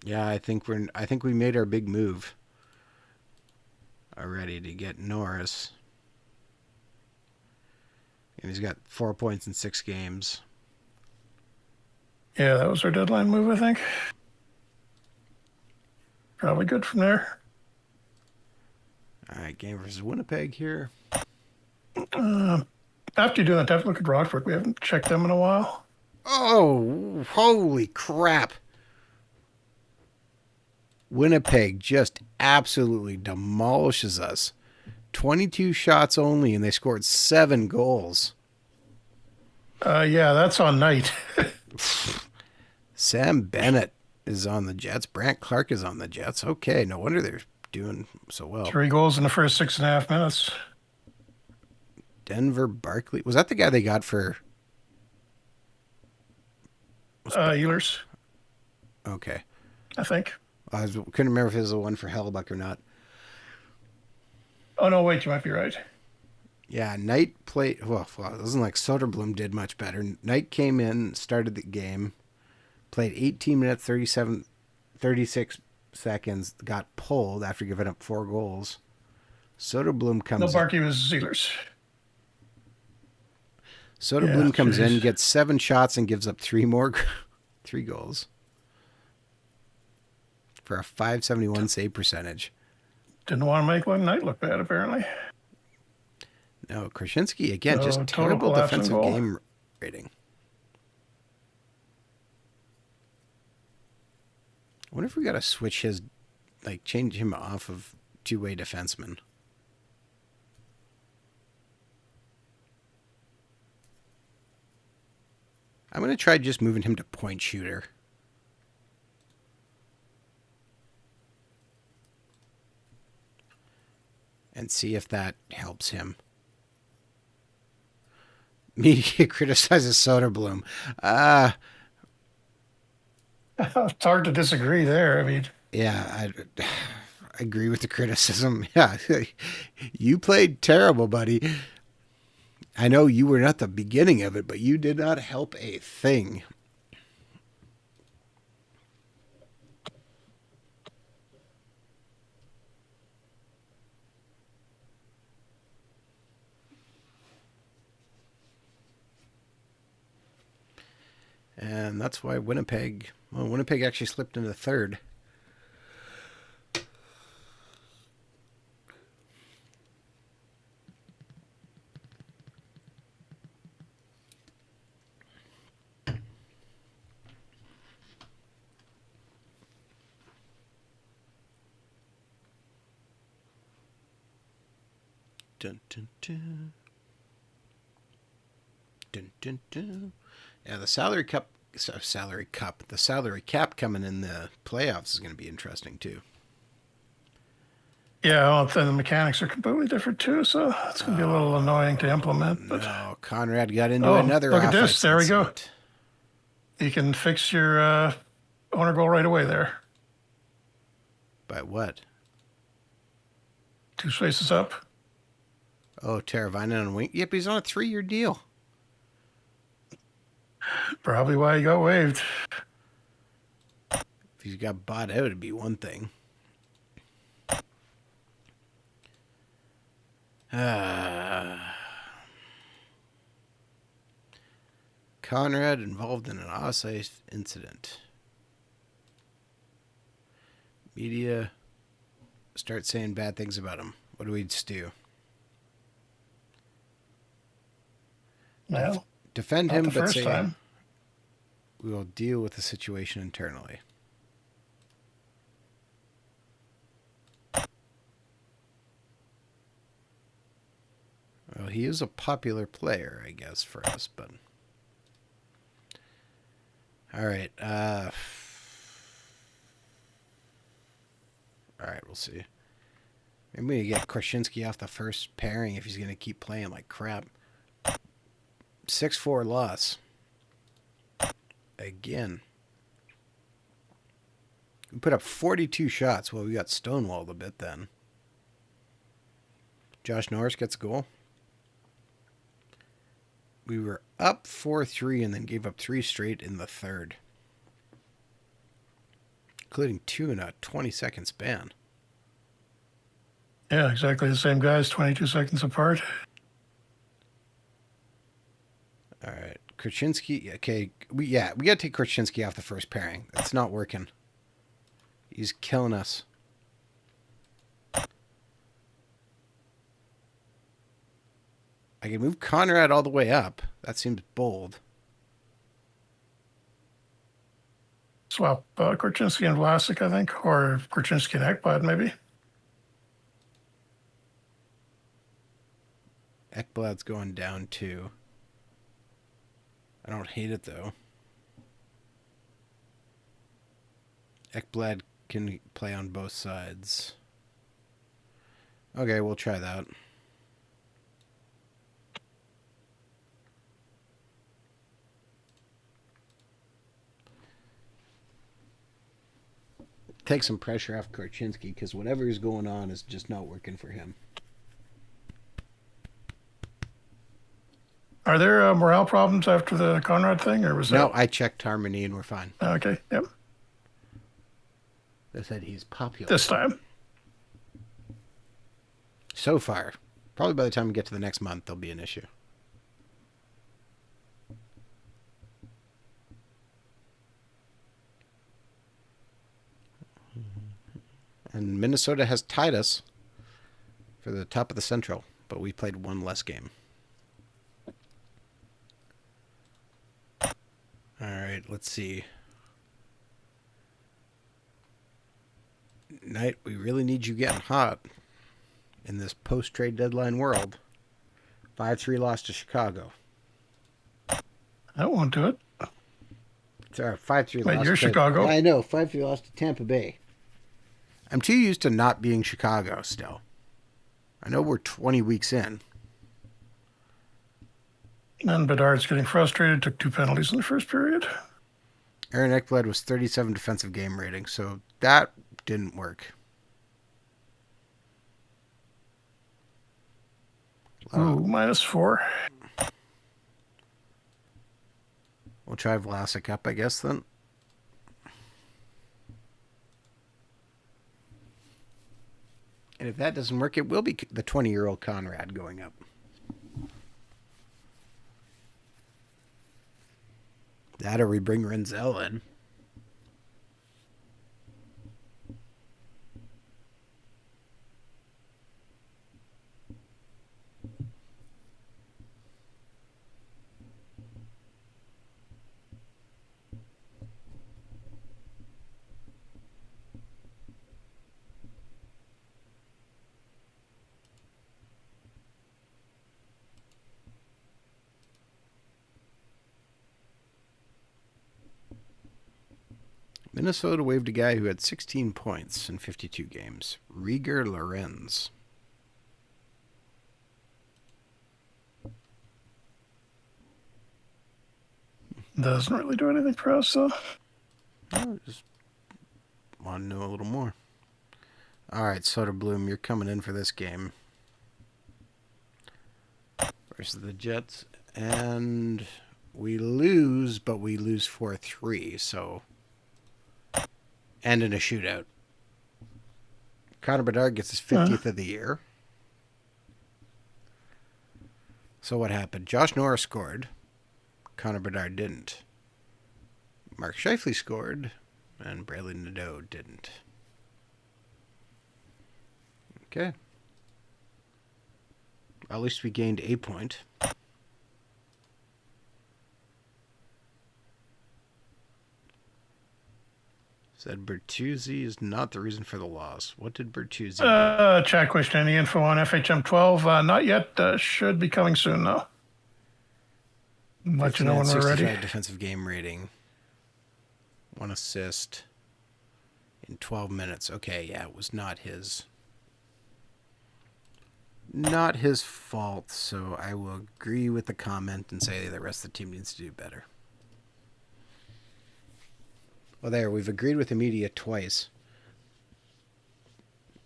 Yeah, I think we made our big move already to get Norris. And he's got 4 points in 6 games. Yeah, that was our deadline move, I think. Probably good from there. All right, game versus Winnipeg here. After you do that, have to look at Rockford. We haven't checked them in a while. Oh, holy crap. Winnipeg just absolutely demolishes us. 22 shots only, and they scored 7 goals. Yeah, that's on night. Sam Bennett is on the Jets. Brant Clark is on the Jets. Okay, no wonder they're doing so well. 3 goals in the first 6.5 minutes. Denver Barkley. Was that the guy they got for... Ehlers, Okay. I think. Couldn't remember if it was the one for Hellebuck or not. Oh, no, wait, you might be right. Yeah, Knight played... Well, it wasn't like Soderblom did much better. Knight came in, started the game, played 18 minutes, 36 seconds, got pulled after giving up 4 goals. Soderblom comes No, Barkey was Ehlers. Soderblom comes in, gets 7 shots, and gives up 3 goals for a .571 save percentage. Didn't want to make Knight look bad, apparently. No, Krasinski, again, just total terrible collapse in defensive goal. game rating. I wonder if we got to switch change him off of two-way defenseman. I'm going to try just moving him to point shooter. And see if that helps him. Media criticizes Soderblom. It's hard to disagree there. I mean, Yeah, I agree with the criticism. Yeah, you played terrible, buddy. I know you were not the beginning of it, but you did not help a thing. And that's why Winnipeg actually slipped into third. Dun, dun, dun. Dun, dun, dun. Yeah, the salary cap coming in the playoffs is going to be interesting too. yeah, well, then the mechanics are completely different too, so it's going to be a little annoying to implement. But No, Conrad got into another. Look at offense this. There we go. incident. You can fix your owner goal right away there. By what? 2 spaces up. Oh, Teravainen on wing. Yep, he's on a 3-year deal. Probably why he got waived. If he got bought out, it'd be one thing. Conrad involved in an offside incident. Media start saying bad things about him. What do we do? Well, Defend not him, the but first say time. we will deal with the situation internally. Well, he is a popular player, I guess, for us, but... All right. All right, we'll see. Maybe we get Krasinski off the first pairing if he's going to keep playing like crap. 6-4 loss. Again. We put up 42 shots. Well, we got stonewalled a bit then. Josh Norris gets a goal. We were up 4-3 and then gave up 3 straight in the third. Including 2 in a 20-second span. Yeah, exactly the same guys, 22 seconds apart. All right. Krasinski. Okay. We got to take Krasinski off the first pairing. It's not working. He's killing us. I can move Conrad all the way up. That seems bold. Swap Korchinski and Vlasic, I think, or Korchinski and Ekblad, maybe. Ekblad's going down too. I don't hate it though. Ekblad can play on both sides. Okay, we'll try that. Take some pressure off Korchinski because whatever is going on is just not working for him. Are there morale problems after the Conrad thing, or was No, that? I checked Harmony and we're fine. Okay, yep. They said he's popular. This time. So far. Probably by the time we get to the next month, there'll be an issue. And Minnesota has tied us for the top of the Central, but we played one less game. All right, let's see. Knight, we really need you getting hot in this post-trade deadline world. 5-3 loss to Chicago. That won't do it. Sorry, 5-3 Wait, loss. you're Chicago. I know, 5-3 loss to Tampa Bay. I'm too used to not being Chicago still. I know we're 20 weeks in. And Bedard's getting frustrated. Took 2 penalties in the first period. Aaron Ekblad was 37 defensive game rating, so that didn't work. Ooh, -4. We'll try Vlasic up, I guess, then. And if that doesn't work, it will be the 20-year-old Conrad going up. That or we bring Renzel in. Minnesota waived a guy who had 16 points in 52 games. Rieger Lorenz. Doesn't really do anything for us, though. I just want to know a little more. All right, Soderblom, you're coming in for this game. Versus the Jets. And we lose, but we lose 4-3, so... And in a shootout. Connor Bedard gets his 50th of the year. So what happened? Josh Norris scored. Connor Bedard didn't. Mark Scheifele scored. And Bradley Nadeau didn't. Okay. At least we gained a point. Said Bertuzzi is not the reason for the loss. What did Bertuzzi do? Chat question. Any info on FHM 12? Not yet. Should be coming soon, though. Let you know when we're ready. Defensive game rating. 1 assist in 12 minutes. Okay, yeah, it was not his fault, so I will agree with the comment and say the rest of the team needs to do better. Well, there, we've agreed with the media twice.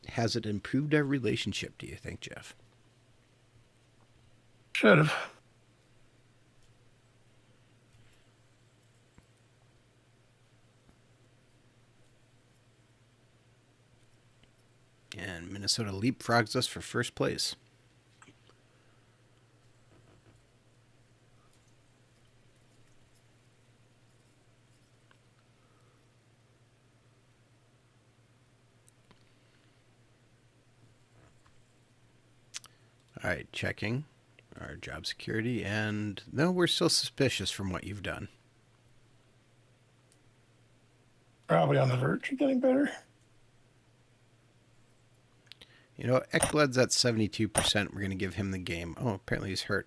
Has it improved our relationship, do you think, Jeff? Should have. And Minnesota leapfrogs us for first place. All right, checking our job security, and no, we're still suspicious from what you've done. Probably on the verge of getting better. You know, Ekblad's at 72%. We're going to give him the game. Oh, apparently he's hurt.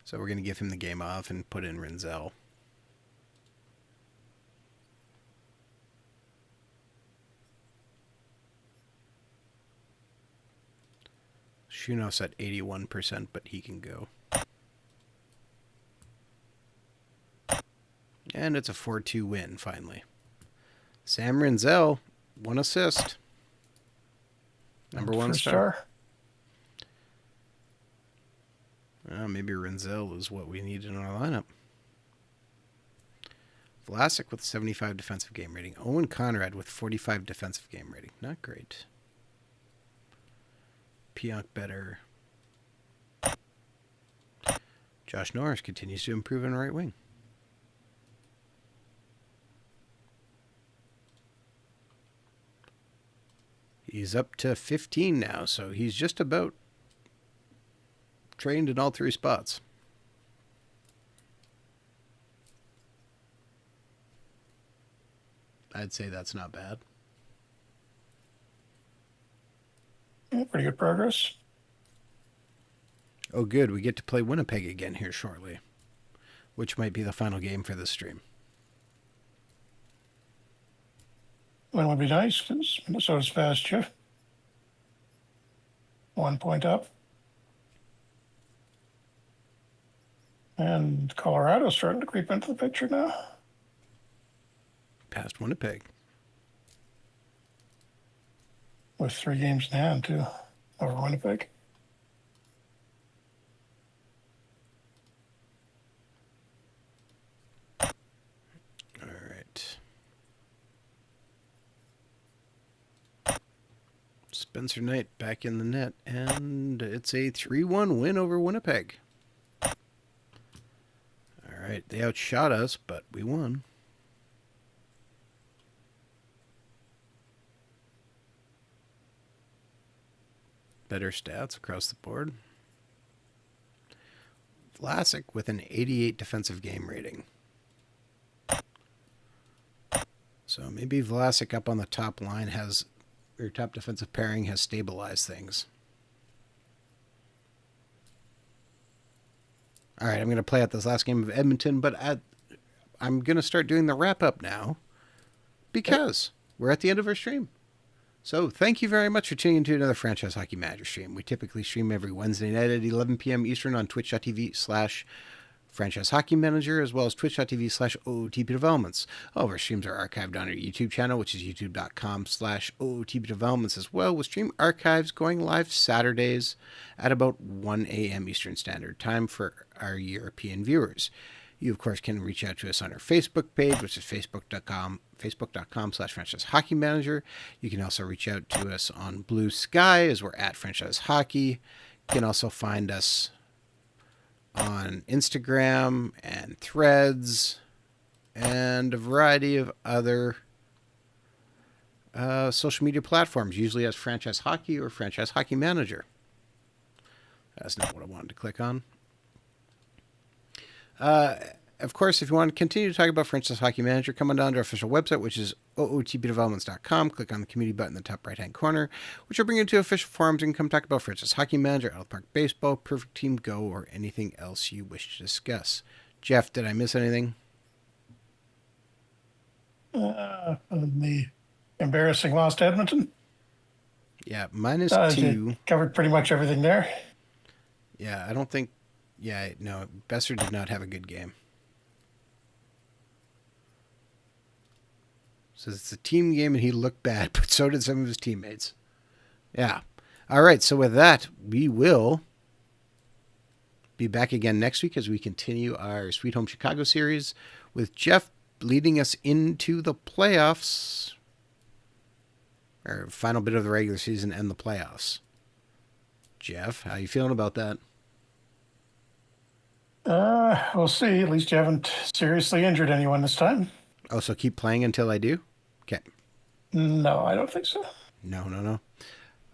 So we're going to give him the game off and put in Renzel. Shunov's at 81%, but he can go. And it's a 4-2 win, finally. Sam Renzel, 1 assist. Number 1 star. Maybe Renzel is what we need in our lineup. Vlasic with 75 defensive game rating. Owen Conrad with 45 defensive game rating. Not great. Pionk better. Josh Norris continues to improve in right wing. He's up to 15 now, so he's just about trained in all 3 spots. I'd say that's not bad. Yeah, pretty good progress. Oh, good. We get to play Winnipeg again here shortly, which might be the final game for this stream. Win would be nice because Minnesota's past you. 1 point up. And Colorado's starting to creep into the picture now. Past Winnipeg. With 3 games in hand, too, over Winnipeg. All right. Spencer Knight back in the net, and it's a 3-1 win over Winnipeg. All right, they outshot us, but we won. Better stats across the board. Vlasic with an 88 defensive game rating. So maybe Vlasic up on the top line has, or top defensive pairing has stabilized things. All right, I'm going to play out this last game of Edmonton, but I'm going to start doing the wrap-up now because we're at the end of our stream. So thank you very much for tuning into another Franchise Hockey Manager stream. We typically stream every Wednesday night at 11 p.m. Eastern on twitch.tv/Franchise Hockey Manager, as well as twitch.tv/OOTP Developments. All of our streams are archived on our YouTube channel, which is youtube.com/OOTP Developments as well, with stream archives going live Saturdays at about 1 a.m. Eastern Standard Time for our European viewers. You, of course, can reach out to us on our Facebook page, which is facebook.com/Franchise Hockey Manager. You can also reach out to us on Bluesky, as we're at Franchise Hockey. You can also find us on Instagram and Threads and a variety of other social media platforms, usually as Franchise Hockey or Franchise Hockey Manager. That's not what I wanted to click on. Of course, if you want to continue to talk about Franchise Hockey Manager, come on down to our official website, which is ootpdevelopments.com. Click on the community button in the top right-hand corner, which will bring you to official forums and come talk about Franchise Hockey Manager, Out of Park Baseball, Perfect Team Go, or anything else you wish to discuss. Jeff, did I miss anything? The embarrassing loss to Edmonton. Yeah, -2. Covered pretty much everything there. Yeah, I don't think... Yeah, no, Besser did not have a good game. Says it's a team game and he looked bad, but so did some of his teammates. Yeah. All right, so with that, we will be back again next week as we continue our Sweet Home Chicago series with Jeff leading us into the playoffs, or final bit of the regular season and the playoffs. Jeff, how you feeling about that? We'll see. At least you haven't seriously injured anyone this time. Oh, so keep playing until I do? Okay. No, I don't think so. No.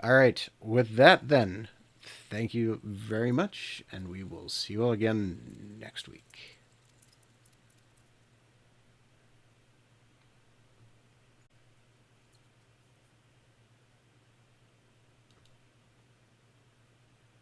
All right. With that, then, thank you very much, and we will see you all again next week.